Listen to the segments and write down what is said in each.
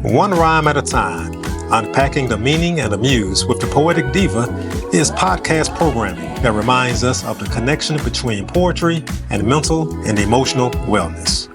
One rhyme at a time, unpacking the meaning and the muse with the Poetic Diva is podcast programming that reminds us of the connection between poetry and mental and emotional wellness.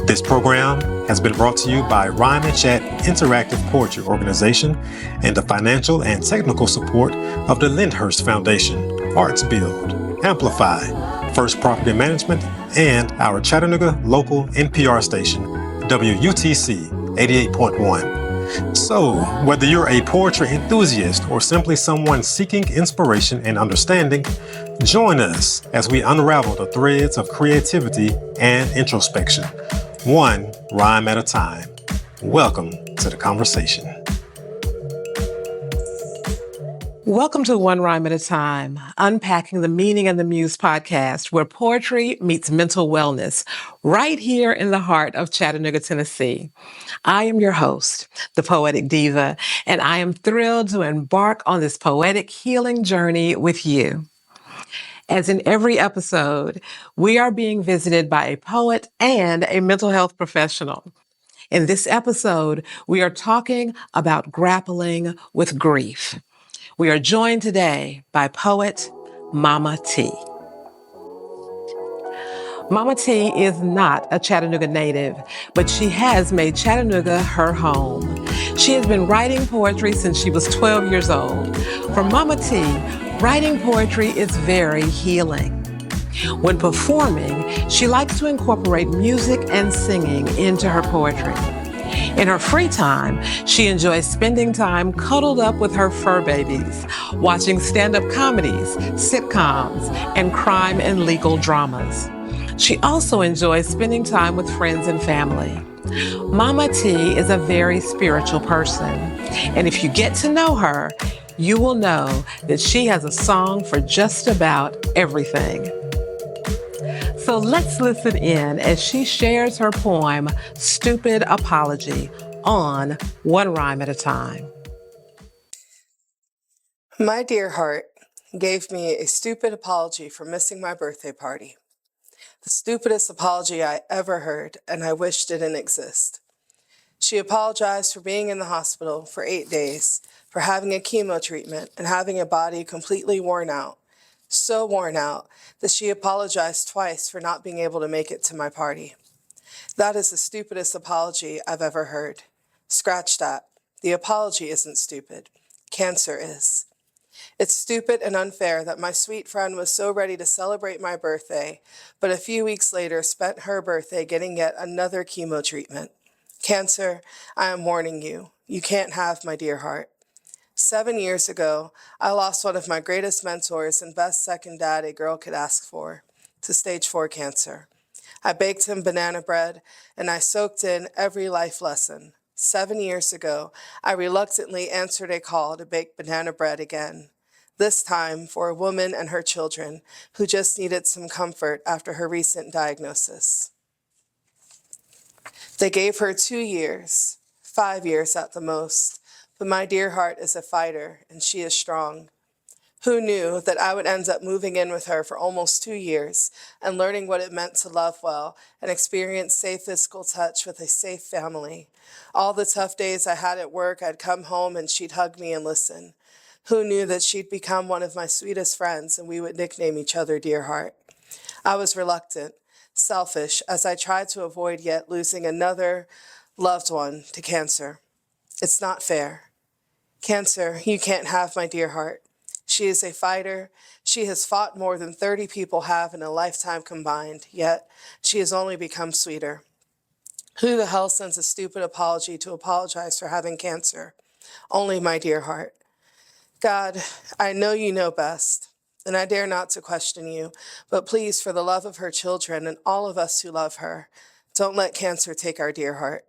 This program has been brought to you by Rhyme and Chat Interactive Poetry Organization and the financial and technical support of the Lyndhurst Foundation, Arts Build, Amplify, First Property Management, and our Chattanooga local NPR station, WUTC 88.1. So, whether you're a poetry enthusiast or simply someone seeking inspiration and understanding, join us as we unravel the threads of creativity and introspection, one rhyme at a time. Welcome to the conversation. Welcome to One Rhyme at a Time, Unpacking the Meaning and the Muse podcast, where poetry meets mental wellness, right here in the heart of Chattanooga, Tennessee. I am your host, the Poetic Diva, and I am thrilled to embark on this poetic healing journey with you. As in every episode, we are being visited by a poet and a mental health professional. In this episode, we are talking about grappling with grief. We are joined today by poet Mama T. Mama T is not a Chattanooga native, but she has made Chattanooga her home. She has been writing poetry since she was 12 years old. For Mama T, writing poetry is very healing. When performing, she likes to incorporate music and singing into her poetry. In her free time, she enjoys spending time cuddled up with her fur babies, watching stand-up comedies, sitcoms, and crime and legal dramas. She also enjoys spending time with friends and family. Mama T is a very spiritual person, and if you get to know her, you will know that she has a song for just about everything. So let's listen in as she shares her poem, Stupid Apology, on One Rhyme at a Time. My dear heart gave me a stupid apology for missing my birthday party. The stupidest apology I ever heard, and I wish didn't exist. She apologized for being in the hospital for 8 days, for having a chemo treatment and having a body completely worn out. So worn out that she apologized twice for not being able to make it to my party. That is the stupidest apology I've ever heard. Scratch that. The apology isn't stupid. Cancer is. It's stupid and unfair that my sweet friend was so ready to celebrate my birthday, but a few weeks later spent her birthday getting yet another chemo treatment. Cancer, I am warning you. You can't have my dear heart. 7 years ago, I lost one of my greatest mentors and best second dad a girl could ask for, to stage 4 cancer. I baked him banana bread, and I soaked in every life lesson. 7 years ago, I reluctantly answered a call to bake banana bread again, this time for a woman and her children who just needed some comfort after her recent diagnosis. They gave her 2 years, 5 years at the most, but my dear heart is a fighter, and she is strong. Who knew that I would end up moving in with her for almost 2 years and learning what it meant to love well and experience safe physical touch with a safe family? All the tough days I had at work, I'd come home and she'd hug me and listen. Who knew that she'd become one of my sweetest friends and we would nickname each other Dear Heart? I was reluctant, selfish, as I tried to avoid yet losing another loved one to cancer. It's not fair. Cancer, you can't have my dear heart. She is a fighter. She has fought more than 30 people have in a lifetime combined, yet she has only become sweeter. Who the hell sends a stupid apology to apologize for having cancer? Only my dear heart. God, I know you know best, and I dare not to question you, but please, for the love of her children and all of us who love her, don't let cancer take our dear heart.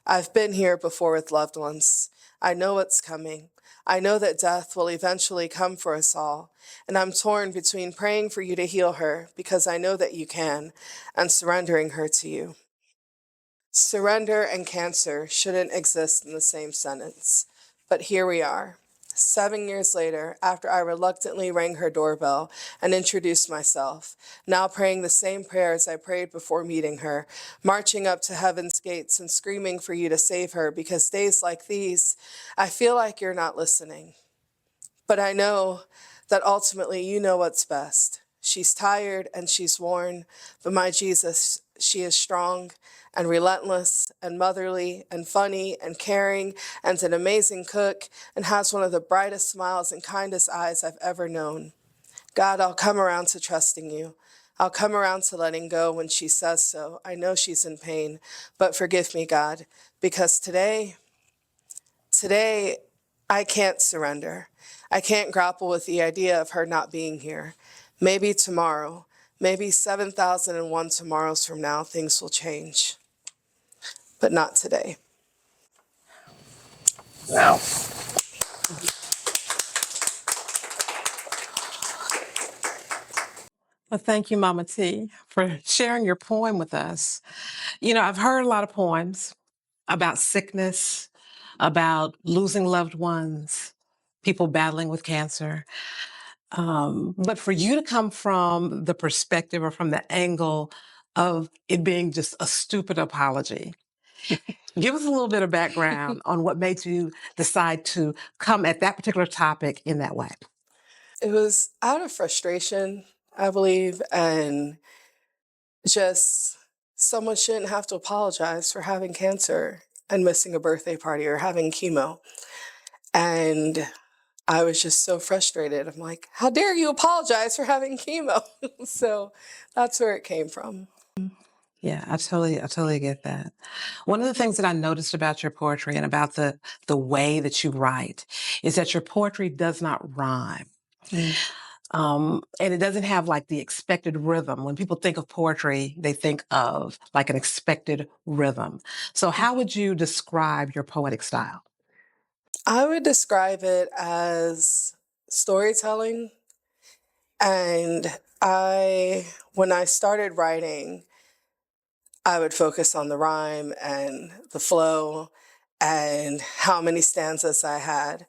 I've been here before with loved ones. I know what's coming. I know that death will eventually come for us all, and I'm torn between praying for you to heal her, because I know that you can, and surrendering her to you. Surrender and cancer shouldn't exist in the same sentence, but here we are. 7 years later, after I reluctantly rang her doorbell and introduced myself, now praying the same prayers I prayed before meeting her, marching up to heaven's gates and screaming for you to save her, because days like these, I feel like you're not listening. But I know that ultimately you know what's best. She's tired and she's worn, but my Jesus, she is strong and relentless and motherly and funny and caring and an amazing cook and has one of the brightest smiles and kindest eyes I've ever known. God, I'll come around to trusting you. I'll come around to letting go when she says so. I know she's in pain, but forgive me, God, because today I can't surrender. I can't grapple with the idea of her not being here. Maybe tomorrow, maybe 7,001 tomorrows from now, things will change, but not today. Wow. Well, thank you, Mama T, for sharing your poem with us. You know, I've heard a lot of poems about sickness, about losing loved ones, people battling with cancer. But for you to come from the perspective or from the angle of it being just a stupid apology, give us a little bit of background on what made you decide to come at that particular topic in that way. It was out of frustration, I believe, and just someone shouldn't have to apologize for having cancer and missing a birthday party or having chemo. And I was just so frustrated. I'm like, how dare you apologize for having chemo? So that's where it came from. Yeah, I totally get that. One of the things that I noticed about your poetry and about the way that you write is that your poetry does not rhyme. And it doesn't have like the expected rhythm. When people think of poetry, they think of like an expected rhythm. So how would you describe your poetic style? I would describe it as storytelling. And when I started writing, I would focus on the rhyme and the flow and how many stanzas I had.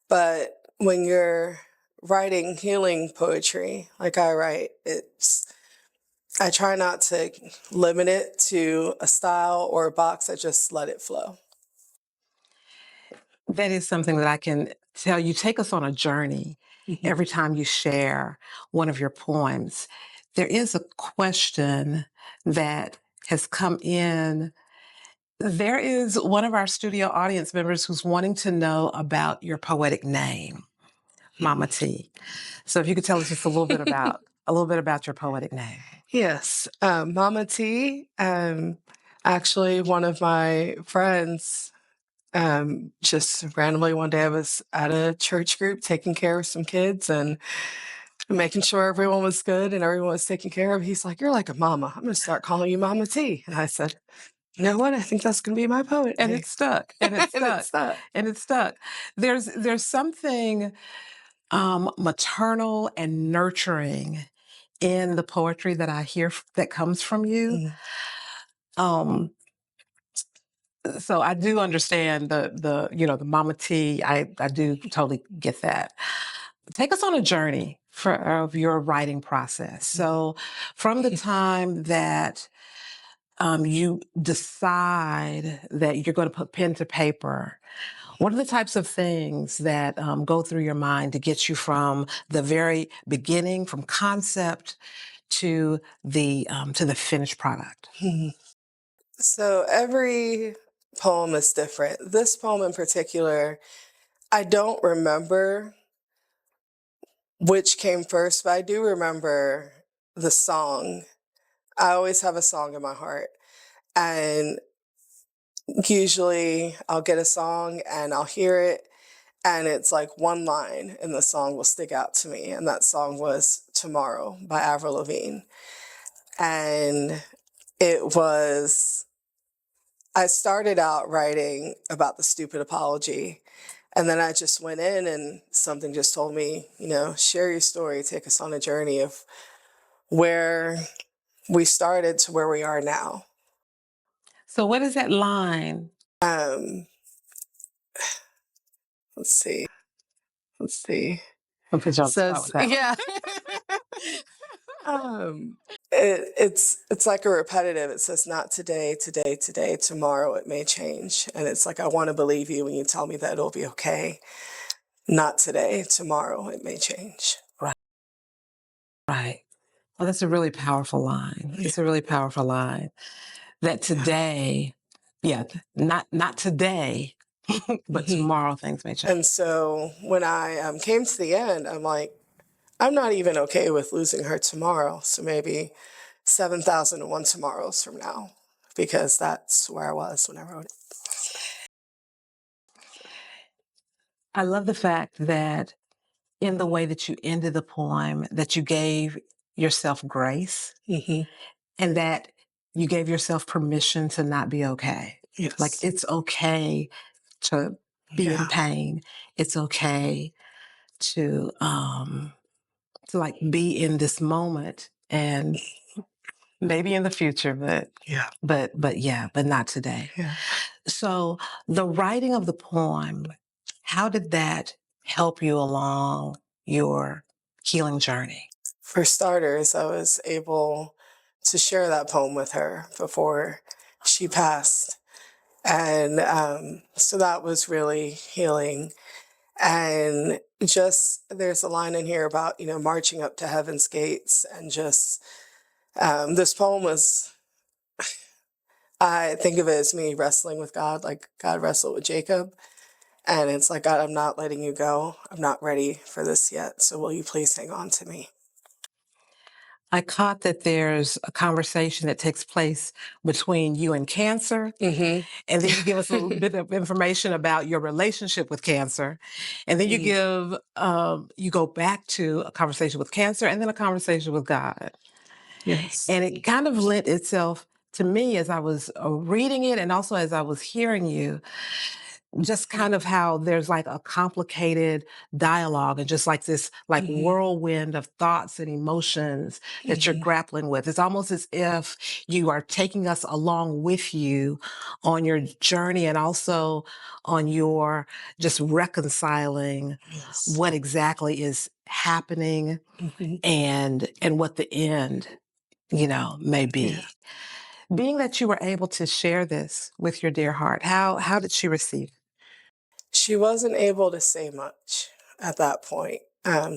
But when you're writing healing poetry, like I write, I try not to limit it to a style or a box. I just let it flow. That is something that I can tell you. Take us on a journey every time you share one of your poems. There is a question that has come in. There is one of our studio audience members who's wanting to know about your poetic name, Mama T. So if you could tell us just a little bit about your poetic name. Yes, Mama T. Actually, one of my friends, just randomly one day I was at a church group taking care of some kids and making sure everyone was good and everyone was taken care of. He's like, "You're like a mama. I'm going to start calling you Mama T." And I said, "You know what? I think that's going to be my poet And name." it stuck. And it And it stuck. stuck. And it stuck. There's something maternal and nurturing in the poetry that I hear that comes from you. Um, so I do understand the Mama T. I do totally get that. Take us on a journey of your writing process. So from the time that you decide that you're going to put pen to paper, what are the types of things that go through your mind to get you from the very beginning, from concept to the finished product? So every poem is different. This poem in particular, I don't remember which came first, but I do remember the song. I always have a song in my heart. And usually I'll get a song and I'll hear it, and it's like one line and the song will stick out to me. And that song was Tomorrow by Avril Lavigne. And I started out writing about the stupid apology. And then I just went in and something just told me, share your story, take us on a journey of where we started to where we are now. So what is that line? Let's see. let's see. I'll put you on the spot Says, with that. yeah. It's like a repetitive. It says, not today, today, today, tomorrow it may change. And it's like, I want to believe you when you tell me that it'll be okay. Not today, tomorrow it may change. Right. Right. Well, that's a really powerful line. It's a really powerful line. That today, not today, but tomorrow things may change. And so when I came to the end, I'm like, I'm not even okay with losing her tomorrow. So maybe 7,001 tomorrows from now, because that's where I was when I wrote it. I love the fact that in the way that you ended the poem, that you gave yourself grace and that you gave yourself permission to not be okay. Yes. Like it's okay to be in pain. It's okay to like be in this moment and maybe in the future, but not today. Yeah. So the writing of the poem, how did that help you along your healing journey? For starters, I was able to share that poem with her before she passed. And so that was really healing. And just, there's a line in here about, marching up to heaven's gates. And just, this poem was, I think of it as me wrestling with God, like God wrestled with Jacob. And it's like, God, I'm not letting you go. I'm not ready for this yet. So will you please hang on to me? I caught that there's a conversation that takes place between you and Cancer. And then you give us a little bit of information about your relationship with Cancer. And then you give, you go back to a conversation with Cancer and then a conversation with God. Yes. And it kind of lent itself to me as I was reading it and also as I was hearing you, just kind of how there's like a complicated dialogue and just like this like whirlwind of thoughts and emotions that you're grappling with. It's almost as if you are taking us along with you on your journey and also on your just reconciling what exactly is happening and what the end, may be. Yeah. Being that you were able to share this with your dear heart, how did she receive it? She wasn't able to say much at that point.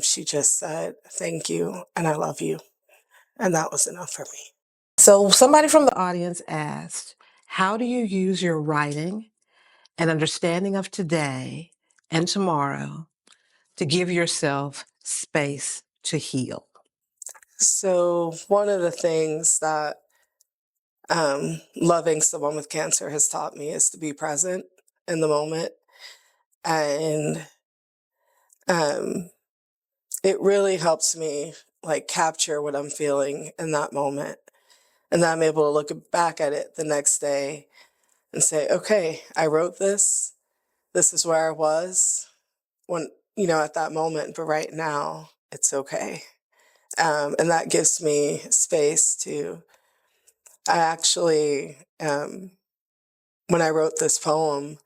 She just said, thank you, and I love you. And that was enough for me. So somebody from the audience asked, how do you use your writing and understanding of today and tomorrow to give yourself space to heal? So one of the things that loving someone with cancer has taught me is to be present in the moment. And it really helps me like capture what I'm feeling in that moment. And then I'm able to look back at it the next day and say, okay, I wrote this. This is where I was when, at that moment, but right now it's okay. And that gives me space to, I actually, when I wrote this poem,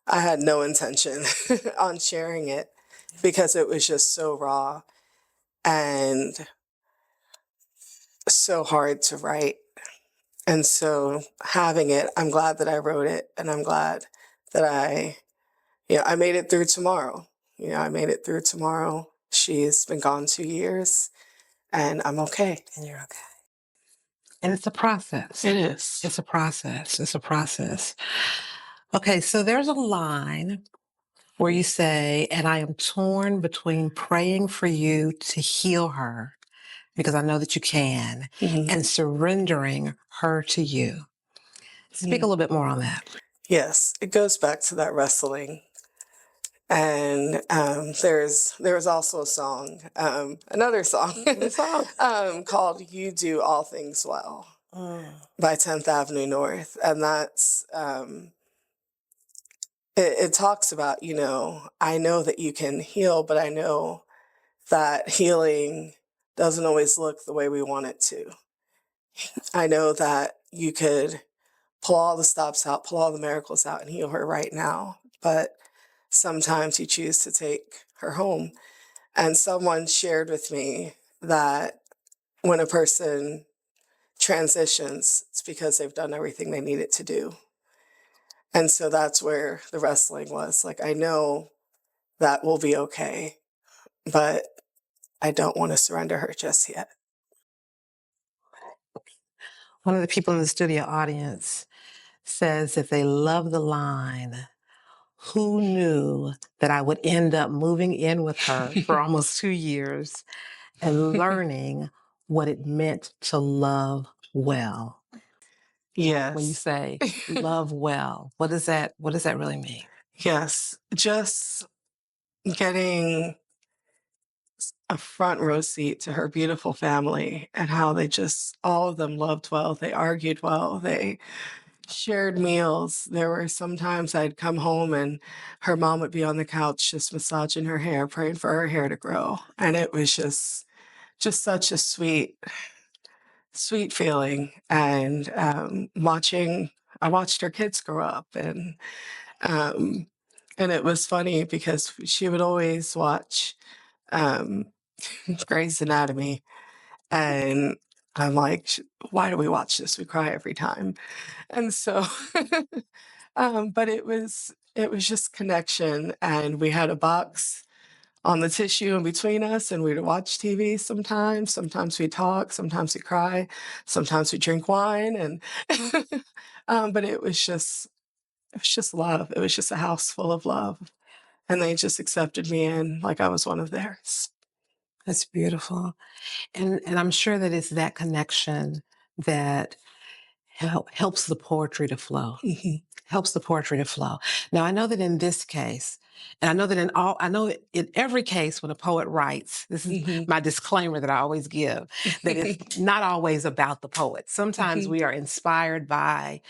I had no intention on sharing it because it was just so raw and so hard to write. And so having it, I'm glad that I wrote it, and I'm glad that I made it through tomorrow. I made it through tomorrow. She's been gone 2 years, and I'm okay. And you're okay. And it's a process. It is. It's a process. It's a process. Okay, so there's a line where you say, and I am torn between praying for you to heal her, because I know that you can, and surrendering her to you. Speak a little bit more on that. Yes, it goes back to that wrestling. And there was also a song, another song called You Do All Things Well by 10th Avenue North. And that's, it talks about, I know that you can heal, but I know that healing doesn't always look the way we want it to. I know that you could pull all the stops out, pull all the miracles out and heal her right now. But sometimes you choose to take her home. And someone shared with me that when a person transitions, it's because they've done everything they needed to do. And so that's where the wrestling was. Like, I know that will be okay, but I don't want to surrender her just yet. One of the people in the studio audience says that they love the line, "Who knew that I would end up moving in with her for almost 2 years and learning what it meant to love well?" When you Yes. say love well, what does that really mean? Yes. Just getting a front row seat to her beautiful family and how they just, all of them loved well. They argued well. They shared meals. There were sometimes I'd come home and her mom would be on the couch just massaging her hair, praying for her hair to grow. And it was just such a sweet feeling. And I watched her kids grow up, um, and it was funny because she would always watch um, Grey's Anatomy, and I'm like, why do we watch this? We cry every time. And so, but it was just connection, and we had a box on the tissue in between us, and we'd watch TV sometimes. Sometimes we talk, sometimes we cry, sometimes we drink wine, and but it was just love. It was just a house full of love, and they just accepted me in like I was one of theirs. That's beautiful. And I'm sure that it's that connection that helps the poetry to flow. Mhm, Helps the poetry to flow. Now, I know that in this case, and I know in every case when a poet writes, this is mhm, my disclaimer that I always give, that it's not always about the poet. Sometimes mhm. we are inspired by,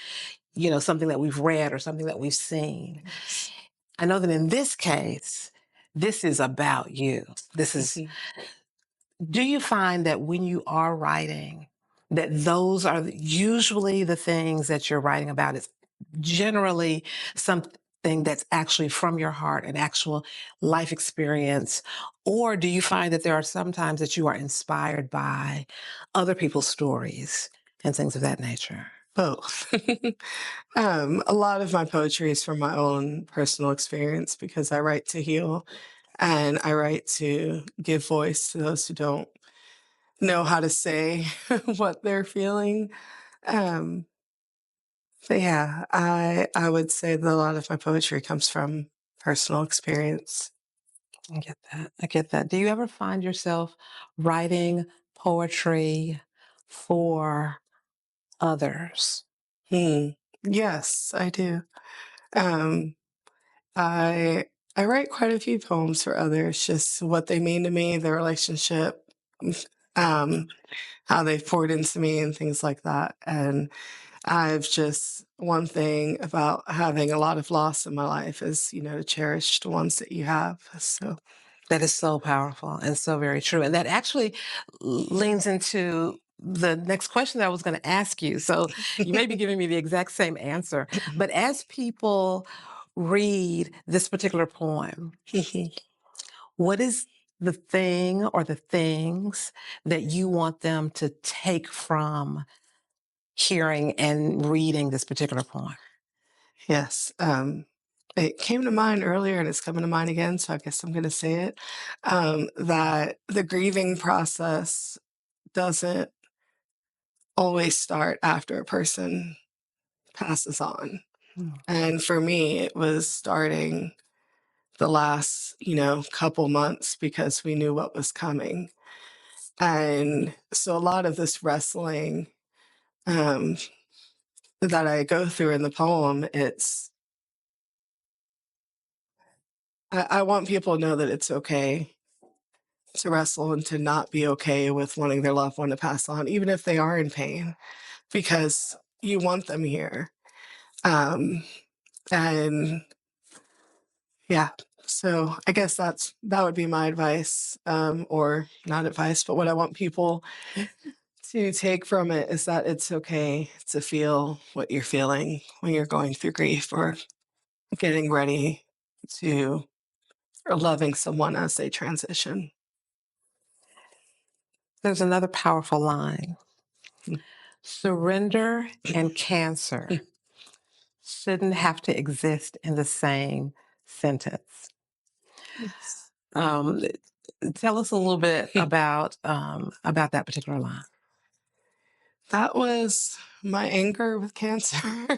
something that we've read or something that we've seen. Yes. I know that in this case, this is about you. Mhm, Do you find that when you are writing, that those are usually the things that you're writing about? It's generally something that's actually from your heart, an actual life experience? Or do you find that there are some times that you are inspired by other people's stories and things of that nature? both. A lot of my poetry is from my own personal experience because I write to heal and I write to give voice to those who don't know how to say what they're feeling. Um, but yeah, I would say that a lot of my poetry comes from personal experience. I get that. I get that. Do you ever find yourself writing poetry for others? Hmm. Yes, I do. Um, I I write quite a few poems for others, just what they mean to me, their relationship, um, how they've poured into me, and things like that. And I've just one thing about having a lot of loss in my life is, to cherish the ones that you have. So, That is so powerful and so very true. And that actually leans into the next question that I was going to ask you. So you may be giving me the exact same answer. But as people read this particular poem, what is the thing or the things that you want them to take from hearing and reading this particular poem? yes, it came to mind earlier and it's coming to mind again. So I guess I'm going to say it, that the grieving process doesn't always start after a person passes on. Mm. And for me, it was starting the last, couple months because we knew what was coming. And so a lot of this wrestling um, that I go through in the poem, I want people to know that it's okay to wrestle and to not be okay with wanting their loved one to pass on, even if they are in pain, because you want them here. Um, and yeah, so I guess that would be my advice, or not advice, but what I want people to take from it is that it's okay to feel what you're feeling when you're going through grief or getting ready to or loving someone as they transition. There's another powerful line. Mm. Surrender and cancer shouldn't have to exist in the same sentence. Yes. Tell us a little bit about that particular line. That was my anger with cancer.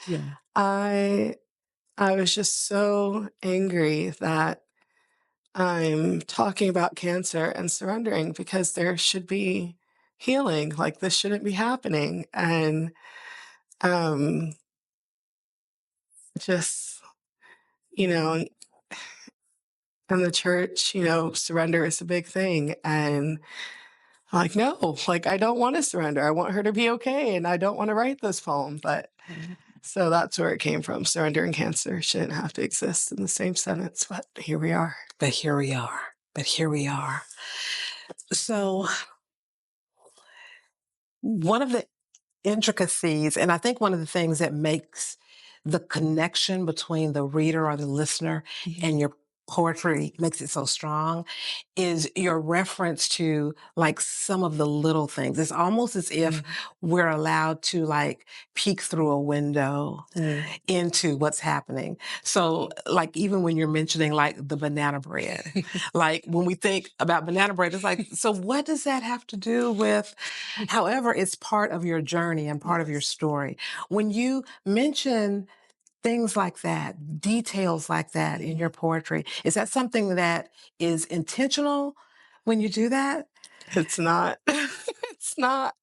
Yeah. I was just so angry that I'm talking about cancer and surrendering because there should be healing. Like this shouldn't be happening. And um just, you know, in the church, surrender is a big thing. And I'm like, no, like I don't want to surrender. I want her to be okay. And I don't want to write this poem. But so that's where it came from. Surrender and cancer shouldn't have to exist in the same sentence, but here we are. But here we are. But here we are. So one of the intricacies, and I think one of the things that makes the connection between the reader or the listener and your poetry makes it so strong is your reference to like some of the little things. It's almost as if we're allowed to like peek through a window into what's happening. So like even when you're mentioning like the banana bread, like when we think about banana bread, it's like, so what does that have to do with, however, it's part of your journey and part of your story. When you mention things like that, details like that in your poetry, is that something that is intentional when you do that? It's not. It's not.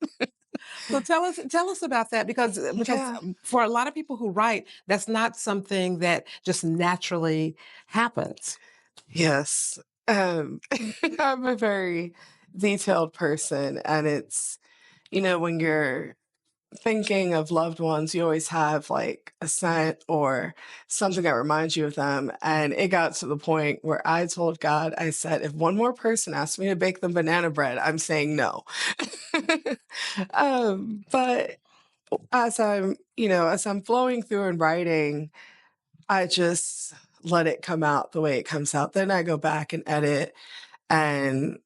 So tell us about that because Yeah. for a lot of people who write, that's not something that just naturally happens. Yes. I'm a very detailed person, and it's, when you're thinking of loved ones, you always have like a scent or something that reminds you of them. And it got to the point where I told God, I said, if one more person asks me to bake them banana bread, I'm saying no. But as I'm flowing through and writing, I just let it come out the way it comes out. Then I go back and edit and,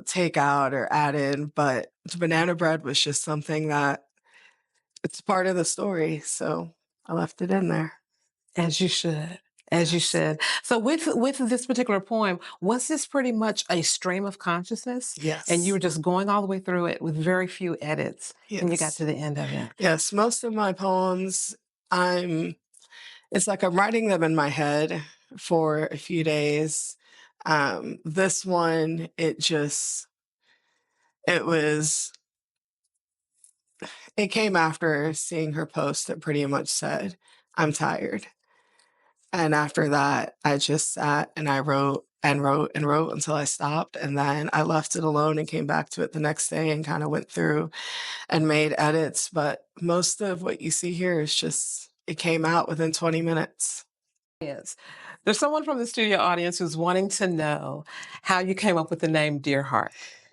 take out or add in. But the banana bread was just something that it's part of the story. So I left it in there. As you should. As you Yes. should. So with this particular poem, was this pretty much a stream of consciousness? And you Yes. were just going all the way through it with very few edits and you got Yes. to the end of it. Yes. Most of my poems, it's like I'm writing them in my head for a few days. This one, it came after seeing her post that pretty much said, I'm tired. And after that, I just sat and I wrote and wrote and wrote until I stopped. And then I left it alone and came back to it the next day and kind of went through and made edits. But most of what you see here is just, it came out within 20 minutes. Yes. There's someone from the studio audience who's wanting to know how you came up with the name Dear Heart.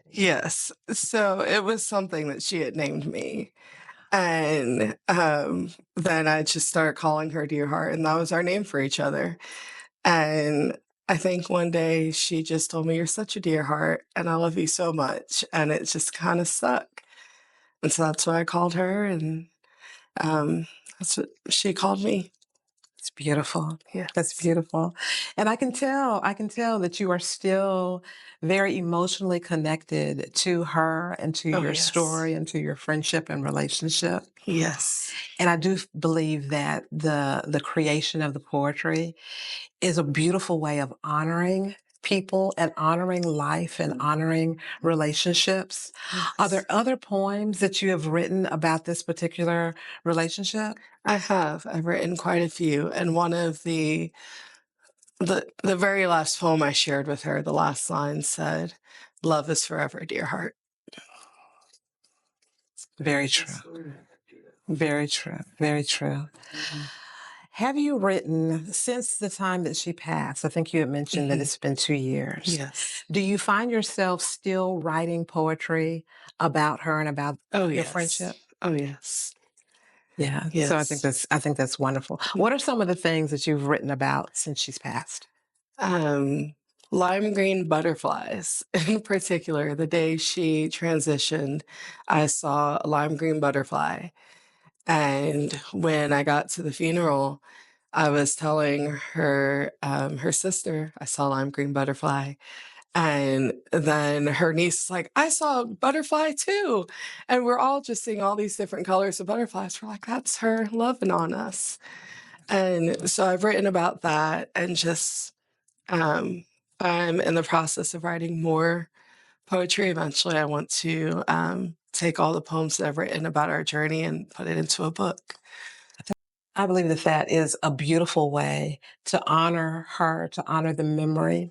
Yes. So it was something that she had named me. And then I just started calling her Dear Heart, and that was our name for each other. And I think one day she just told me, you're such a dear heart, and I love you so much. And it just kind of stuck. And so that's why I called her, and that's what she called me. It's beautiful. Yes. That's beautiful. And I can tell that you are still very emotionally connected to her and to Oh, your yes. story and to your friendship and relationship. Yes. And I do believe that the creation of the poetry is a beautiful way of honoring people and honoring life and honoring relationships. Are there other poems that you have written about this particular relationship? I have. I've written quite a few. And one of the very last poem I shared with her, the last line said, love is forever, dear heart. Very true. Very true. Very true. Have you written since the time that she passed? I think you had mentioned that it's been 2 years. Yes. Do you find yourself still writing poetry about her and about Oh, your yes. friendship? Oh, yes. Yeah. Yes. So I think that's wonderful. What are some of the things that you've written about since she's passed? Lime green butterflies. In particular, the day she transitioned, I saw a lime green butterfly. And when I got to the funeral, I was telling her sister, I saw a lime green butterfly. And then her niece was like, I saw a butterfly too. And we're all just seeing all these different colors of butterflies. We're like, that's her loving on us. And so I've written about that, and just I'm in the process of writing more poetry. Eventually, I want to take all the poems that I've written about our journey and put it into a book. I believe that that is a beautiful way to honor her, to honor the memory.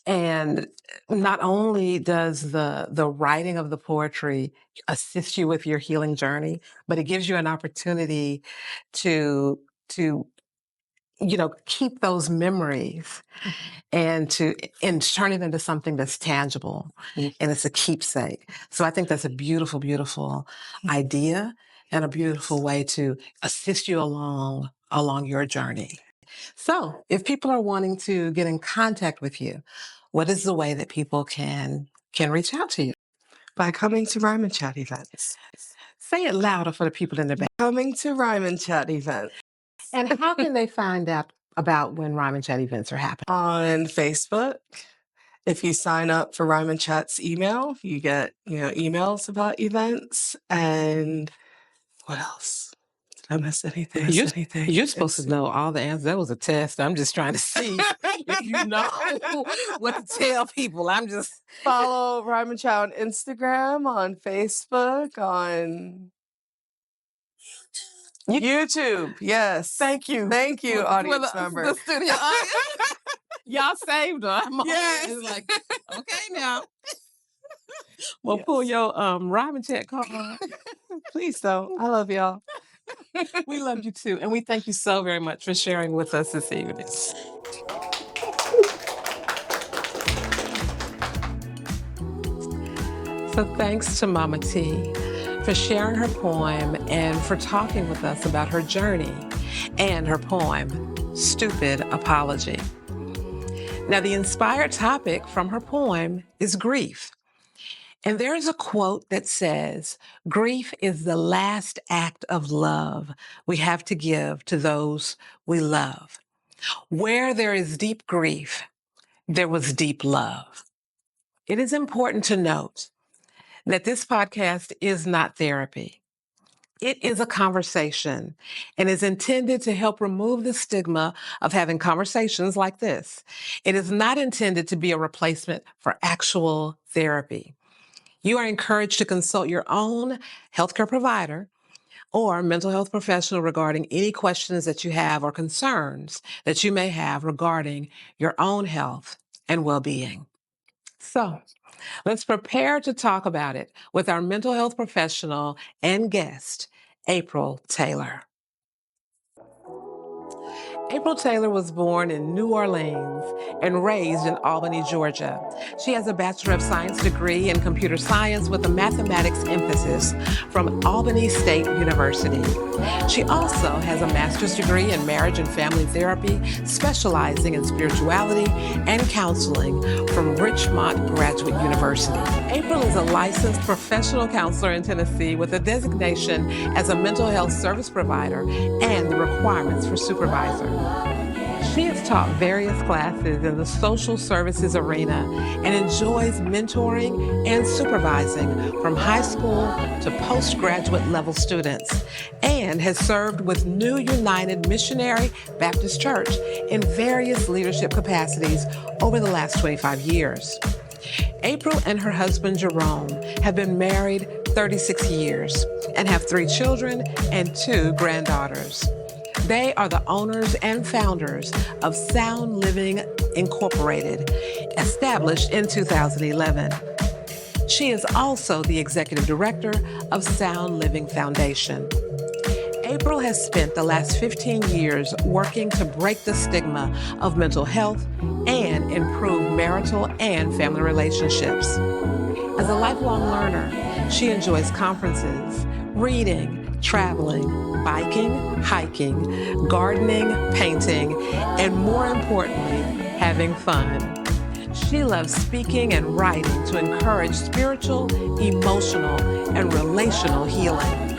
And not only does the writing of the poetry assist you with your healing journey, but it gives you an opportunity to keep those memories and turn it into something that's tangible, and it's a keepsake. So I think that's a beautiful, beautiful idea and a beautiful way to assist you along your journey. So if people are wanting to get in contact with you, what is the way that people can reach out to you? By coming to Rhyme and Chat events. Say it louder for the people in the back. Coming to Rhyme and Chat events. And how can they find out about when Rhyme and Chat events are happening? On Facebook. If you sign up for Rhyme and Chat's email, you get, emails about events. And what else? Did I miss anything? You're supposed to know all the answers. That was a test. I'm just trying to see if you know what to tell people. I'm just follow Rhyme and Chat on Instagram, on Facebook, on YouTube. Yes. Thank you, audience member. The studio audience. Y'all saved her. Yes. It's like, okay now. Well, pull your Rhyme and Chat card. Please don't. I love y'all. We love you too. And we thank you so very much for sharing with us this evening. So thanks to Mama T for sharing her poem and for talking with us about her journey and her poem, Stupid Apology. Now, the inspired topic from her poem is grief. And there's a quote that says, "Grief is the last act of love we have to give to those we love. Where there is deep grief, there was deep love." It is important to note that this podcast is not therapy. It is a conversation and is intended to help remove the stigma of having conversations like this. It is not intended to be a replacement for actual therapy. You are encouraged to consult your own healthcare provider or mental health professional regarding any questions that you have or concerns that you may have regarding your own health and well-being. So, let's prepare to talk about it with our mental health professional and guest, April Taylor. April Taylor was born in New Orleans and raised in Albany, Georgia. She has a Bachelor of Science degree in computer science with a mathematics emphasis from Albany State University. She also has a master's degree in marriage and family therapy, specializing in spirituality and counseling from Richmond Graduate University. April is a licensed professional counselor in Tennessee with a designation as a mental health service provider and the requirements for supervisor. She has taught various classes in the social services arena and enjoys mentoring and supervising from high school to postgraduate level students, and has served with New United Missionary Baptist Church in various leadership capacities over the last 25 years. April and her husband, Jerome, have been married 36 years and have 3 children and 2 granddaughters. They are the owners and founders of Sound Living Incorporated, established in 2011. She is also the executive director of Sound Living Foundation. April has spent the last 15 years working to break the stigma of mental health and improve marital and family relationships. As a lifelong learner, she enjoys conferences, reading, traveling, biking, hiking, gardening, painting, and more importantly, having fun. She loves speaking and writing to encourage spiritual, emotional, and relational healing.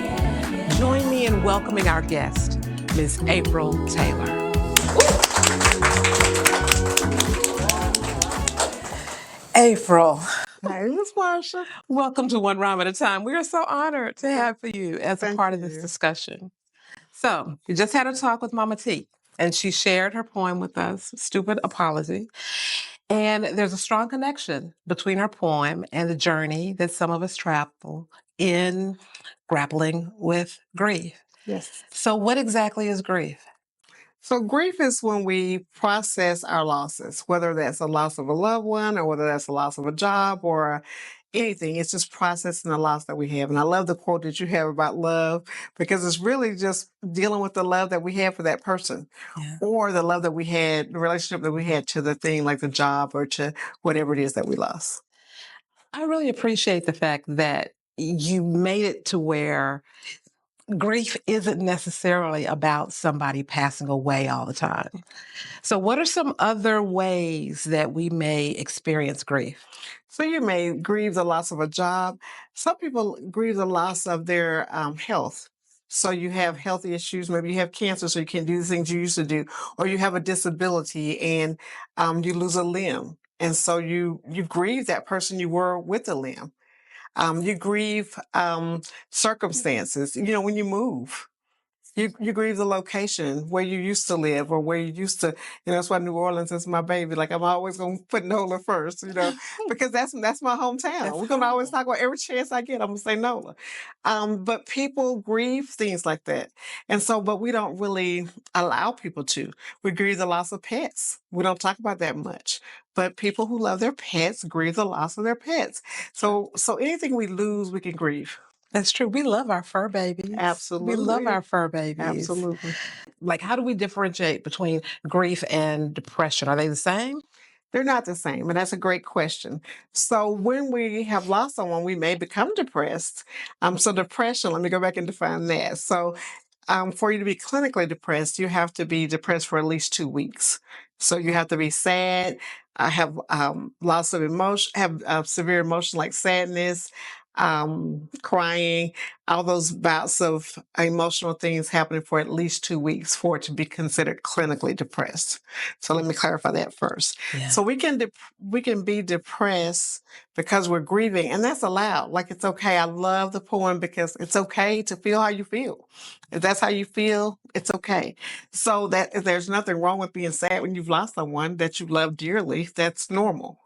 Join me in welcoming our guest, Ms. April Taylor. April. Hey, Miss Marsha. Welcome to One Rhyme at a Time. We are so honored to have you as a Thank part of this you. discussion. So, we just had a talk with Mama T, and she shared her poem with us, Stupid Apology. And there's a strong connection between her poem and the journey that some of us travel in grappling with grief. Yes. So, what exactly is grief? So grief is when we process our losses, whether that's a loss of a loved one or whether that's a loss of a job or anything. It's just processing the loss that we have. And I love the quote that you have about love because it's really just dealing with the love that we have for that person or the love that we had, the relationship that we had to the thing like the job or to whatever it is that we lost. I really appreciate the fact that you made it to where grief isn't necessarily about somebody passing away all the time. So, what are some other ways that we may experience grief? So you may grieve the loss of a job. Some people grieve the loss of their health. So you have health issues, maybe you have cancer, so you can't do the things you used to do, or you have a disability and you lose a limb. And so you grieve that person you were with the limb. You grieve circumstances, when you move. You grieve the location where you used to live or where you used to, that's why New Orleans is my baby. Like I'm always gonna put NOLA first, because that's my hometown. We're gonna always talk about every chance I get, I'm gonna say NOLA. But people grieve things like that. And so, but we don't really allow people to. We grieve the loss of pets. We don't talk about that much. But people who love their pets grieve the loss of their pets. So anything we lose, we can grieve. That's true. We love our fur babies. Absolutely. We love our fur babies. Absolutely. Like, how do we differentiate between grief and depression? Are they the same? They're not the same, and that's a great question. So when we have lost someone, we may become depressed. So depression, let me go back and define that. So for you to be clinically depressed, you have to be depressed for at least 2 weeks. So you have to be sad, have loss of emotion, have severe emotion like sadness, crying, all those bouts of emotional things happening for at least 2 weeks for it to be considered clinically depressed. So let me clarify that first. Yeah. So we can be depressed because we're grieving, and that's allowed. Like it's okay. I love the poem because it's okay to feel how you feel. If that's how you feel, it's okay. So that if there's nothing wrong with being sad when you've lost someone that you love dearly, that's normal.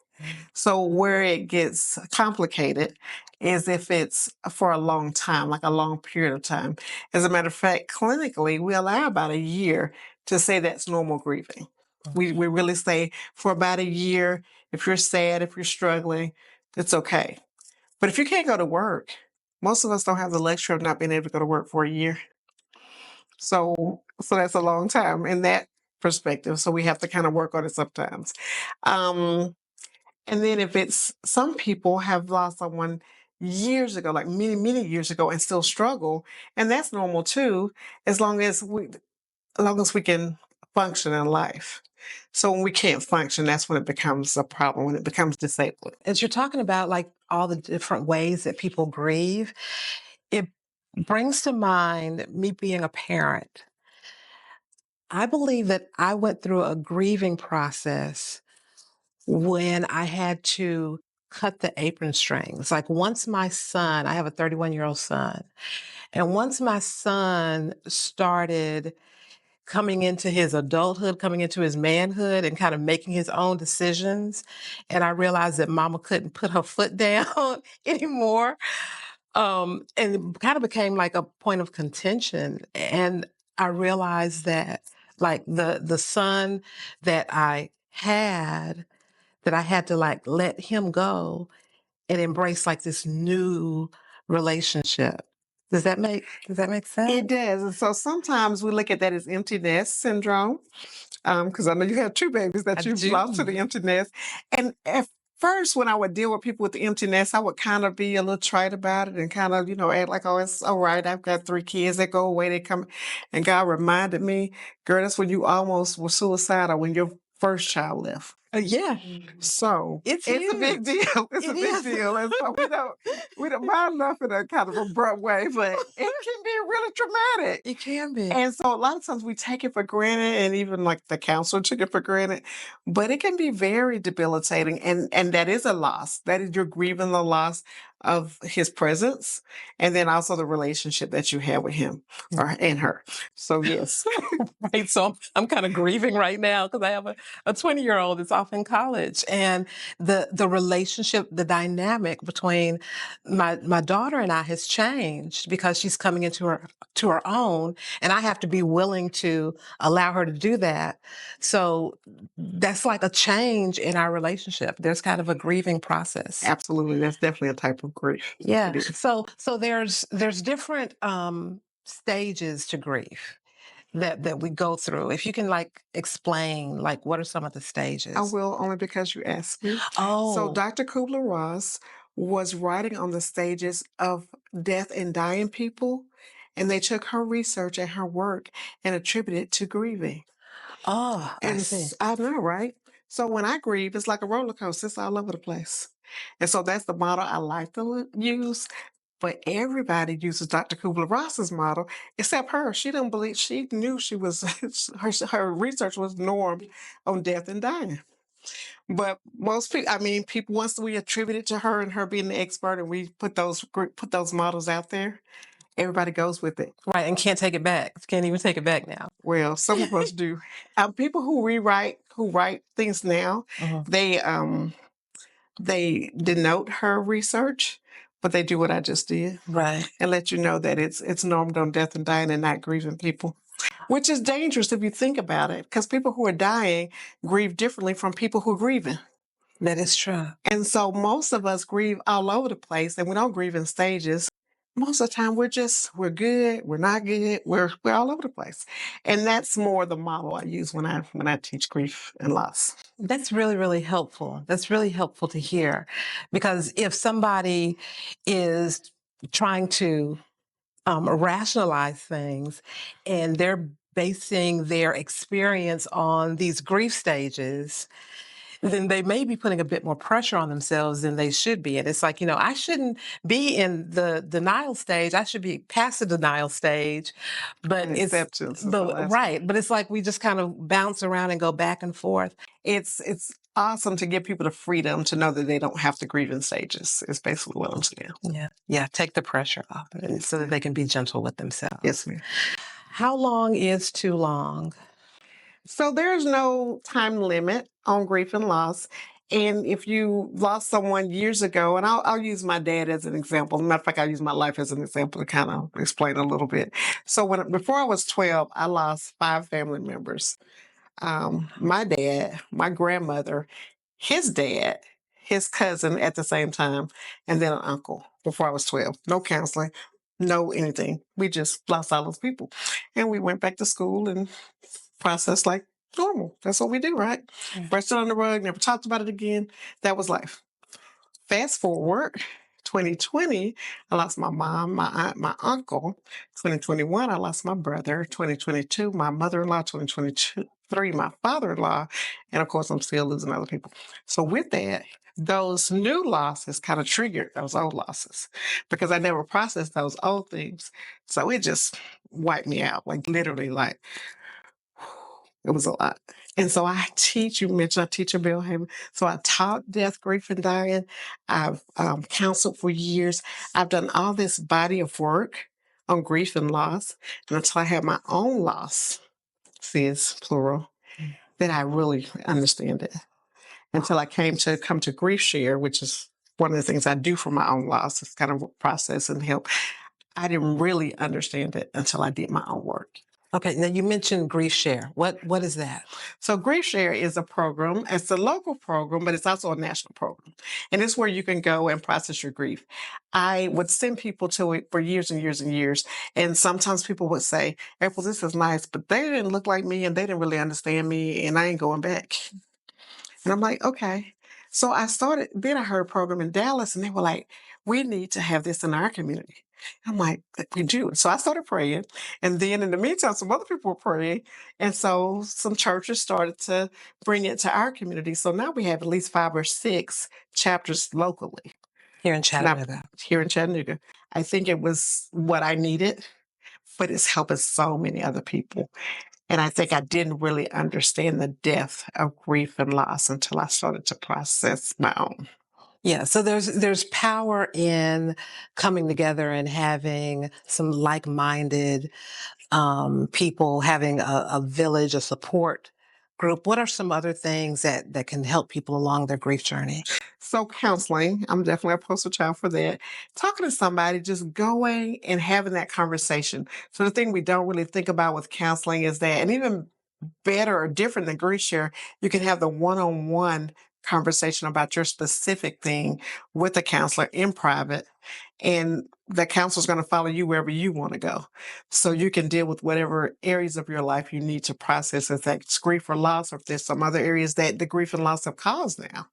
So where it gets complicated is if it's for a long time, like a long period of time. As a matter of fact, clinically, we allow about a year to say that's normal grieving. We really say for about a year, if you're sad, if you're struggling, it's okay. But if you can't go to work, most of us don't have the luxury of not being able to go to work for a year. So that's a long time in that perspective. So we have to kind of work on it sometimes. And then if it's, some people have lost someone years ago, like many, many years ago, and still struggle, and that's normal too, as long as we can function in life. So when we can't function, that's when it becomes a problem, when it becomes disabling. As you're talking about like all the different ways that people grieve, it brings to mind me being a parent. I believe that I went through a grieving process when I had to cut the apron strings. Like once my son, I have a 31-year-old son, and once my son started coming into his adulthood, coming into his manhood and kind of making his own decisions, and I realized that mama couldn't put her foot down anymore. And it kind of became like a point of contention. And I realized that like the son that I had to like let him go and embrace like this new relationship. Does that make sense? It does. And so sometimes we look at that as empty nest syndrome, because I know you have 2 babies that you've lost to the empty nest. And at first, when I would deal with people with the empty nest, I would kind of be a little trite about it and kind of, act like, oh, it's all right. I've got 3 kids that go away, they come. And God reminded me, girl, that's when you almost were suicidal, when your first child left. Yeah, So it's a big huge. deal. It's It a big is. deal. And so we don't mind enough in a kind of abrupt way, but it can be really traumatic. It can be. And so a lot of times we take it for granted, and even like the counselor took it for granted, but it can be very debilitating. And that is a loss. That is, you're grieving the loss of his presence, and then also the relationship that you have with him and her. So yes. Right. So I'm kind of grieving right now because I have a 20-year-old that's off in college, and the relationship, the dynamic between my daughter and I has changed because she's coming into her own, and I have to be willing to allow her to do that. So that's like a change in our relationship. There's kind of a grieving process. Absolutely. That's definitely a type of grief. Yeah. It is. So there's different stages to grief that we go through. If you can like explain, like, what are some of the stages? I will, only because you asked me. So Oh, Dr. Kubler-Ross was writing on the stages of death and dying people, and they took her research and her work and attributed it to grieving. I And see. I know, right? So when I grieve, it's like a roller coaster. It's all over the place. And so that's the model I like to use. But everybody uses Dr. Kubler-Ross's model, except her. She didn't believe. She knew she was her research was normed on death and dying. But most people, I mean, people, once we attribute it to her and her being the expert, and we put those models out there, everybody goes with it. Right, and can't take it back. Can't even take it back now. Well, some of us do. People who write things now, they denote her research, but they do what I just did. Right. And let you know that it's normed on death and dying and not grieving people, which is dangerous if you think about it, because people who are dying grieve differently from people who are grieving. That is true. And so most of us grieve all over the place, and we don't grieve in stages. Most of the time we're good, we're not good, we're all over the place. And that's more the model I use when I teach grief and loss. That's really, really helpful. That's really helpful to hear, because if somebody is trying to rationalize things and they're basing their experience on these grief stages, then they may be putting a bit more pressure on themselves than they should be. And it's like, I shouldn't be in the denial stage. I should be past the denial stage. But And it's acceptance is the last right. But it's like we just kind of bounce around and go back and forth. It's awesome to give people the freedom to know that they don't have to grieve in stages, is basically what I'm saying. Yeah. Yeah. Take the pressure off and so that they can be gentle with themselves. Yes, ma'am. How long is too long? So there's no time limit on grief and loss. And if you lost someone years ago, and I'll use my dad as an example. As a matter of fact, I'll use my life as an example to kind of explain a little bit. So before I was 12, I lost 5 family members. My dad, my grandmother, his dad, his cousin at the same time, and then an uncle before I was 12. No counseling, no anything. We just lost all those people. And we went back to school and processed like normal. That's what we do, right? Brushed it on the rug, never talked about it again. That was life. Fast forward, 2020, I lost my mom, my aunt, my uncle. 2021, I lost my brother. 2022, my mother-in-law. 2023, my father-in-law. And of course, I'm still losing other people. So with that, those new losses kind of triggered those old losses because I never processed those old things. So it just wiped me out, like literally, like it was a lot. And so I teach, you mentioned I teach in Belhaven. So I taught death, grief, and dying. I've counseled for years. I've done all this body of work on grief and loss. And until I had my own loss, sis, plural, then I really understand it. Until I come to Grief Share, which is one of the things I do for my own loss. It's kind of a process and help. I didn't really understand it until I did my own work. Okay, now you mentioned Grief Share. What is that? So Grief Share is a program. It's a local program, but it's also a national program. And it's where you can go and process your grief. I would send people to it for years and years and years. And sometimes people would say, April, this is nice, but they didn't look like me and they didn't really understand me and I ain't going back. And I'm like, okay. So then I heard a program in Dallas and they were like, we need to have this in our community. I'm like, we do. So I started praying. And then in the meantime, some other people were praying. And so some churches started to bring it to our community. So now we have at least 5 or 6 chapters locally. Here in Chattanooga. Here in Chattanooga. I think it was what I needed, but it's helping so many other people. And I think I didn't really understand the depth of grief and loss until I started to process my own. Yeah, so there's power in coming together and having some like-minded people, having a village, a support group. What are some other things that can help people along their grief journey? So counseling, I'm definitely a poster child for that. Talking to somebody, just going and having that conversation. So the thing we don't really think about with counseling is that, and even better or different than grief share, you can have the one-on-one conversation about your specific thing with a counselor in private, and the counselor's going to follow you wherever you want to go. So you can deal with whatever areas of your life you need to process, if that's grief or loss, or if there's some other areas that the grief and loss have caused now.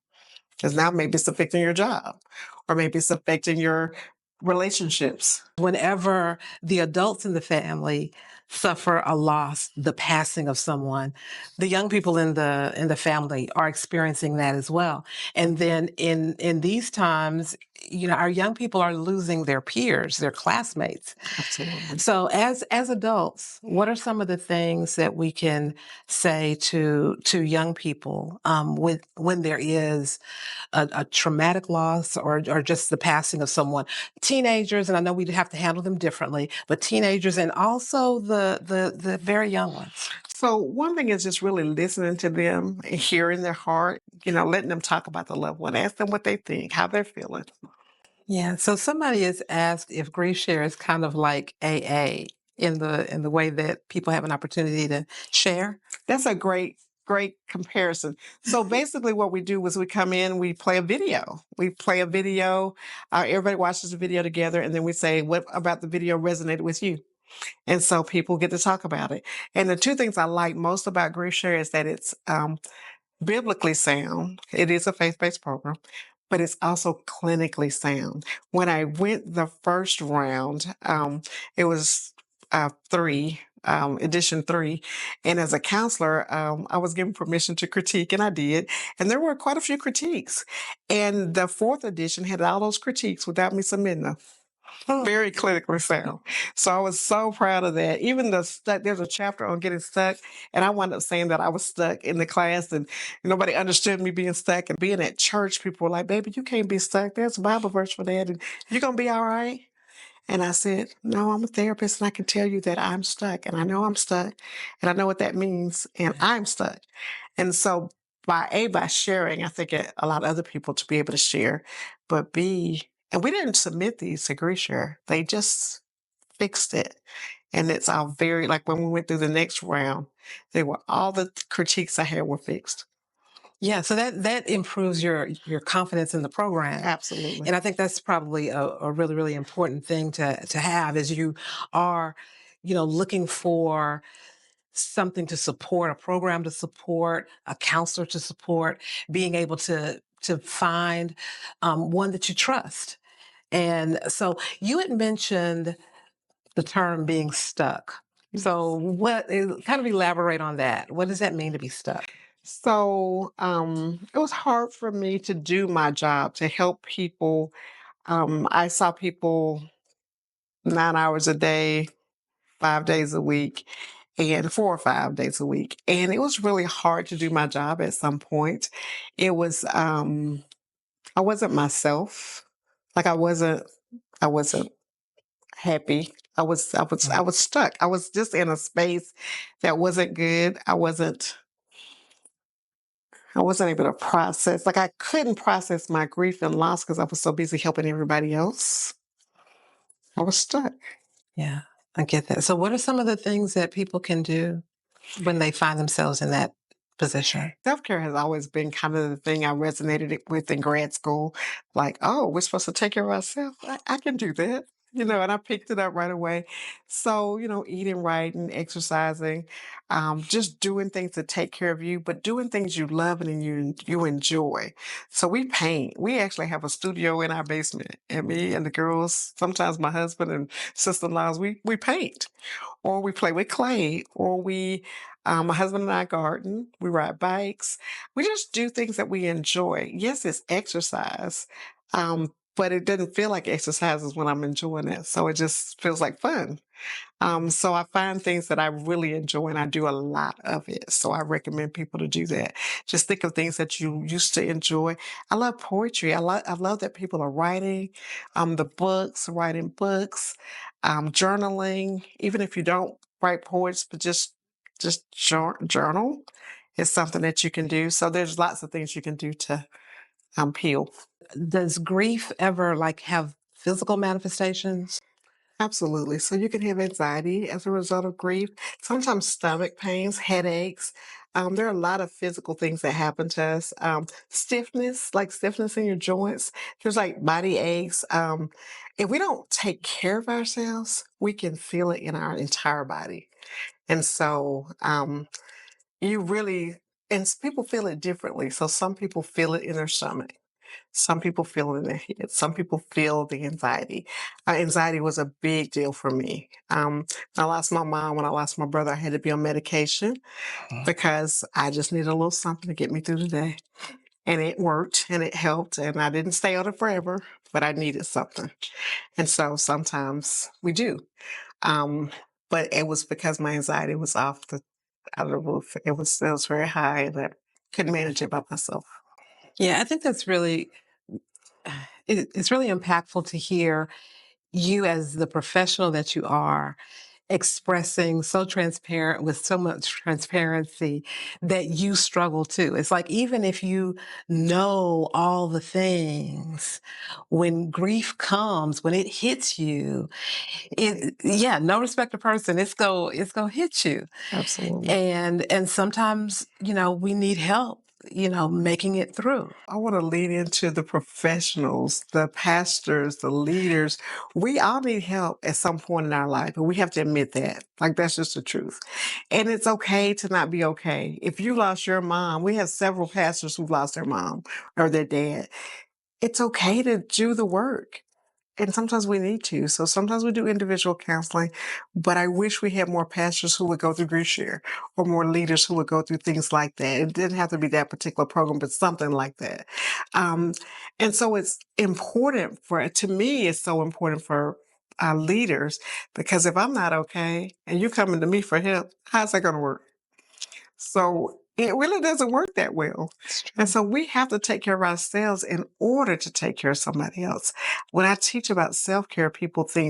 Because now maybe it's affecting your job, or maybe it's affecting your relationships. Whenever the adults in the family suffer a loss, the passing of someone, the young people in the family are experiencing that as well. And then in these times, our young people are losing their peers, their classmates. Absolutely. So as adults, what are some of the things that we can say to young people when there is a traumatic loss or just the passing of someone? Teenagers, and I know we have to handle them differently, but teenagers and also the very young ones. So one thing is just really listening to them and hearing their heart, letting them talk about the loved one, ask them what they think, how they're feeling. Yeah. So somebody has asked if grief share is kind of like AA in the way that people have an opportunity to share. That's a great comparison. So basically what we do is we come in, we play a video. Everybody watches the video together, and then we say, what about the video resonated with you? And so people get to talk about it. And the 2 things I like most about grief share is that it's biblically sound. It is a faith-based program, but it's also clinically sound. When I went the first round, it was 3, edition 3. And as a counselor, I was given permission to critique, and I did. And there were quite a few critiques. And the 4th edition had all those critiques without me submitting them. Very clinically sound. So I was so proud of that. Even there's a chapter on getting stuck, and I wound up saying that I was stuck in the class, and nobody understood me being stuck. And being at church, people were like, "Baby, you can't be stuck. There's a Bible verse for that, and you're gonna be all right." And I said, "No, I'm a therapist, and I can tell you that I'm stuck, and I know I'm stuck, and I know what that means, and I'm stuck." And so by sharing, I think a lot of other people to be able to share, but B, and we didn't submit these to grief share. They just fixed it. And it's all very, like when we went through the next round, all the critiques I had were fixed. Yeah, so that improves your confidence in the program. Absolutely. And I think that's probably a really, really important thing to have as you are, looking for something to support, a program to support, a counselor to support, being able to find one that you trust. And so you had mentioned the term being stuck. So kind of elaborate on that. What does that mean to be stuck? So it was hard for me to do my job, to help people. I saw people 9 hours a day, 5 days a week, and 4 or 5 days a week. And it was really hard to do my job at some point. It was, I wasn't myself. Like I wasn't happy. I was stuck. I was just in a space that wasn't good. I wasn't able to process. Like I couldn't process my grief and loss because I was so busy helping everybody else. I was stuck. Yeah, I get that. So what are some of the things that people can do when they find themselves in that position? Self-care has always been kind of the thing I resonated with in grad school. Like, oh, we're supposed to take care of ourselves. I can do that. and I picked it up right away. So, eating right and exercising, just doing things to take care of you, but doing things you love and you enjoy. So we paint. We actually have a studio in our basement, and me and the girls, sometimes my husband and sister-in-laws, we paint, or we play with clay, or my husband and I garden, we ride bikes. We just do things that we enjoy. Yes, it's exercise, but it doesn't feel like exercise when I'm enjoying it. So it just feels like fun. So I find things that I really enjoy and I do a lot of it. So I recommend people to do that. Just think of things that you used to enjoy. I love poetry. I love that people are writing, writing books, journaling. Even if you don't write poets, but just journal is something that you can do. So there's lots of things you can do to heal. Does grief ever like have physical manifestations? Absolutely. So you can have anxiety as a result of grief, sometimes stomach pains, headaches. There are a lot of physical things that happen to us. Stiffness in your joints. There's like body aches. If we don't take care of ourselves, we can feel it in our entire body. And so you really, people feel it differently. So some people feel it in their stomach. Some people feel it in their head. Some people feel the anxiety. Anxiety was a big deal for me. When I lost my mom, when I lost my brother, I had to be on medication because I just needed a little something to get me through the day. And it worked and it helped. And I didn't stay on it forever, but I needed something. And so sometimes we do. But it was because my anxiety was out of the roof. It was very high and I couldn't manage it by myself. Yeah, I think that's really it's really impactful to hear you as the professional that you are expressing so transparent with so much transparency that you struggle too. It's like even if you know all the things, when grief comes, when it hits you, no respect to person, it's go hit you. Absolutely. And sometimes, we need help, making it through. I want to lean into the professionals, the pastors, the leaders. We all need help at some point in our life, and we have to admit that. Like, that's just the truth. And it's okay to not be okay. If you lost your mom, we have several pastors who've lost their mom or their dad. It's okay to do the work. And sometimes we need to. So sometimes we do individual counseling, but I wish we had more pastors who would go through grief share or more leaders who would go through things like that. It didn't have to be that particular program, but something like that. Um, and so it's important to me, it's so important for our leaders because if I'm not okay and you're coming to me for help, how's that going to work? So it really doesn't work that well. And so we have to take care of ourselves in order to take care of somebody else. When I teach about self-care,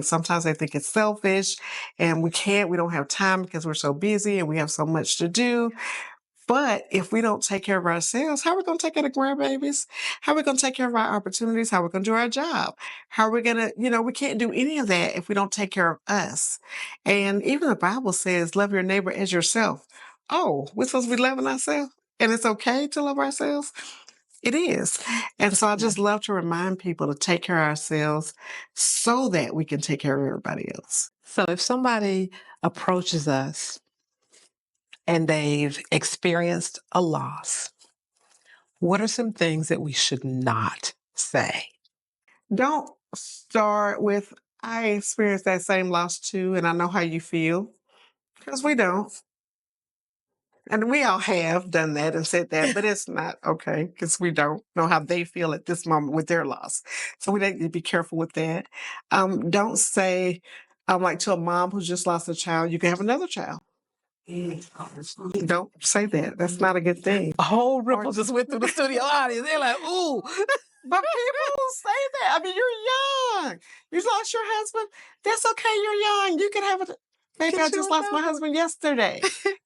sometimes they think it's selfish and we don't have time because we're so busy and we have so much to do. But if we don't take care of ourselves, how are we going to take care of grandbabies? How are we going to take care of our opportunities? How are we going to do our job? How are we going to, we can't do any of that if we don't take care of us. And even the Bible says, love your neighbor as yourself. Oh, we're supposed to be loving ourselves? And it's okay to love ourselves? It is. And so I just love to remind people to take care of ourselves so that we can take care of everybody else. So if somebody approaches us and they've experienced a loss, what are some things that we should not say? Don't start with, I experienced that same loss too, and I know how you feel. Because we don't. And we all have done that and said that, but it's not okay because we don't know how they feel at this moment with their loss. So we need to be careful with that. Don't say, like to a mom who's just lost a child, you can have another child. Don't say that. That's not a good thing. A whole ripple just went through the studio audience. They're like, ooh. But people say that. I mean, you're young. You lost your husband. That's okay. You're young. You can have it. Maybe I just lost my husband yesterday.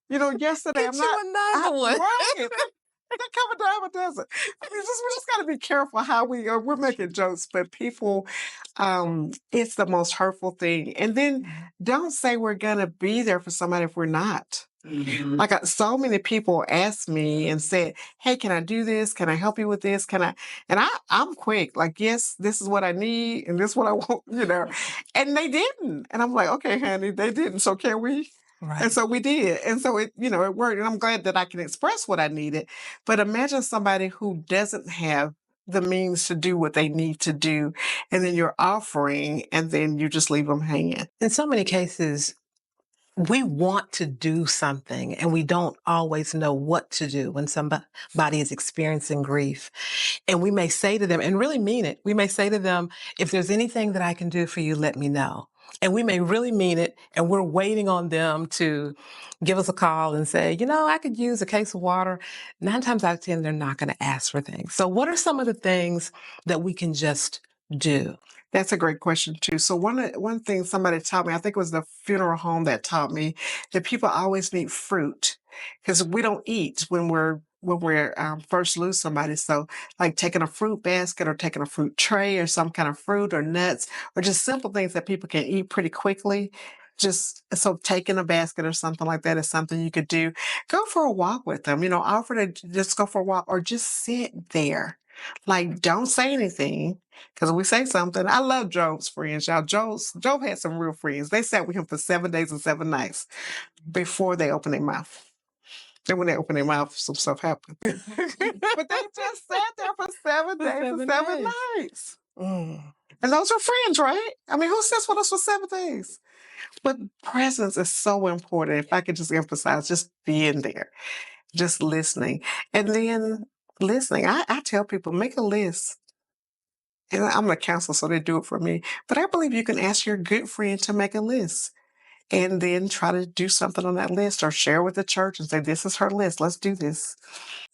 Yesterday. Get you another one. Right. That come a dime a dozen. I mean, we just got to be careful how we're making jokes, but people, it's the most hurtful thing. And then don't say we're going to be there for somebody if we're not. Like so many people asked me and said, "Hey, can I do this? Can I help you with this? Can I?" And I'm quick, like, "Yes, this is what I need, and this is what I want," And they didn't, and I'm like, "Okay, honey, they didn't. So can we?" Right. And so we did, and so it worked, and I'm glad that I can express what I needed. But imagine somebody who doesn't have the means to do what they need to do, and then you're offering, and then you just leave them hanging. In so many cases, we want to do something and we don't always know what to do when somebody is experiencing grief. And we may say to them, and really mean it, we may say to them, if there's anything that I can do for you, let me know. And we may really mean it, and we're waiting on them to give us a call and say, I could use a case of water. 9 times out of 10, they're not going to ask for things. So what are some of the things that we can just do? That's a great question too. So one thing somebody taught me, I think it was the funeral home that taught me that people always need fruit because we don't eat when we're first lose somebody. So like taking a fruit basket or taking a fruit tray or some kind of fruit or nuts or just simple things that people can eat pretty quickly. Just so taking a basket or something like that is something you could do. Go for a walk with them, offer to just go for a walk or just sit there. Like, don't say anything. Because we say something. I love Job's friends, y'all. Job had some real friends. They sat with him for 7 days and 7 nights before they opened their mouth. Then when they opened their mouth, some stuff happened. But they just sat there for 7 days and 7 nights. And those are friends, right? I mean, who sits with us for 7 days? But presence is so important. If I could just emphasize, just being there, just listening. And then listening. I tell people, make a list. And I'm a counselor, so they do it for me. But I believe you can ask your good friend to make a list and then try to do something on that list or share with the church and say, this is her list. Let's do this.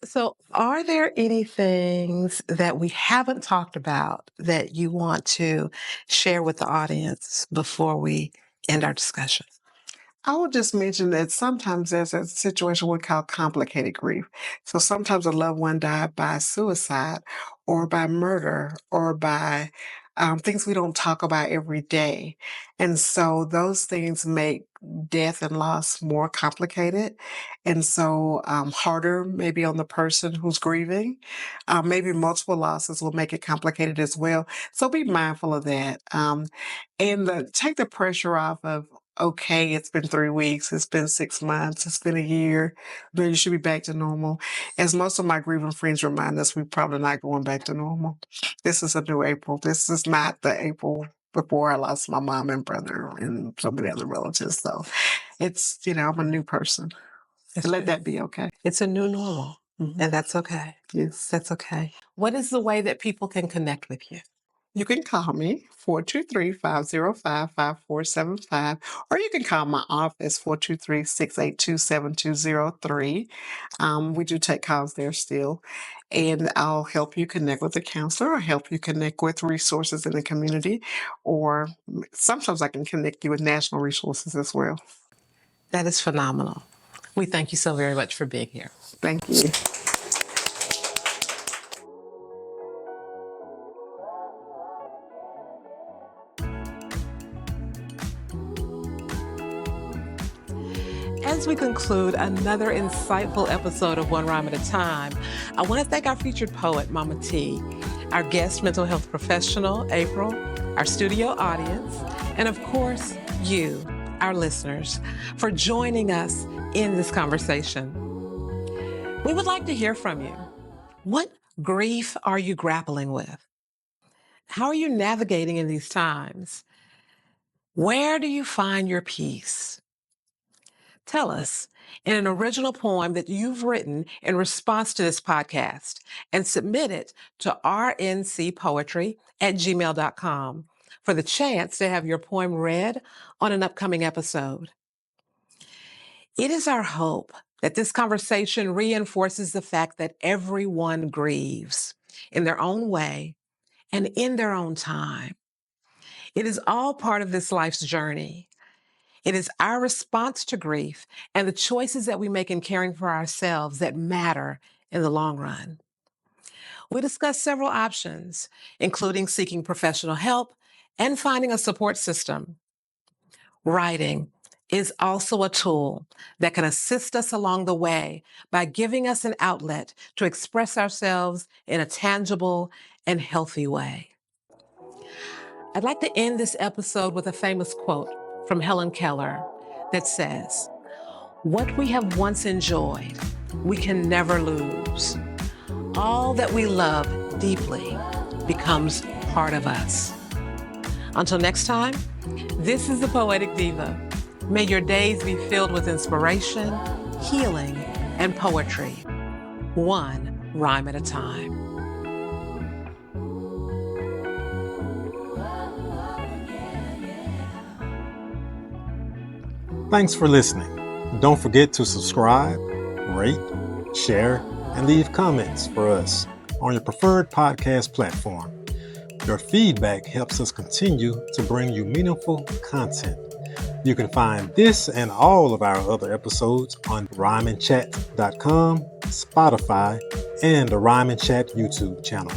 So are there any things that we haven't talked about that you want to share with the audience before we end our discussion? I will just mention that sometimes there's a situation we call complicated grief. So sometimes a loved one died by suicide or by murder or by things we don't talk about every day. And so those things make death and loss more complicated. And so harder maybe on the person who's grieving. Maybe multiple losses will make it complicated as well. So be mindful of that. And take the pressure off of, okay, it's been 3 weeks, it's been 6 months, it's been a year, but you should be back to normal. As most of my grieving friends remind us, we're probably not going back to normal. This is a new April. This is not the April before I lost my mom and brother and so many other relatives. So it's, I'm a new person. Let that be okay. It's a new normal, and that's okay. Yes. That's okay. What is the way that people can connect with you? You can call me, 423-505-5475, or you can call my office, 423-682-7203. We do take calls there still, and I'll help you connect with a counselor or help you connect with resources in the community, or sometimes I can connect you with national resources as well. That is phenomenal. We thank you so very much for being here. Thank you. As we conclude another insightful episode of One Rhyme at a Time, I want to thank our featured poet, Mama T, our guest mental health professional, April, our studio audience, and of course, you, our listeners, for joining us in this conversation. We would like to hear from you. What grief are you grappling with? How are you navigating in these times? Where do you find your peace? Tell us in an original poem that you've written in response to this podcast and submit it to RNCPoetry@gmail.com for the chance to have your poem read on an upcoming episode. It is our hope that this conversation reinforces the fact that everyone grieves in their own way and in their own time. It is all part of this life's journey. It is our response to grief and the choices that we make in caring for ourselves that matter in the long run. We discussed several options, including seeking professional help and finding a support system, writing, is also a tool that can assist us along the way by giving us an outlet to express ourselves in a tangible and healthy way. I'd like to end this episode with a famous quote from Helen Keller that says, "What we have once enjoyed, we can never lose. All that we love deeply becomes part of us." Until next time, this is the Poetic Diva. May your days be filled with inspiration, healing, and poetry, one rhyme at a time. Thanks for listening. Don't forget to subscribe, rate, share, and leave comments for us on your preferred podcast platform. Your feedback helps us continue to bring you meaningful content. You can find this and all of our other episodes on rhymeandchat.com, Spotify, and the Rhyme and Chat YouTube channel.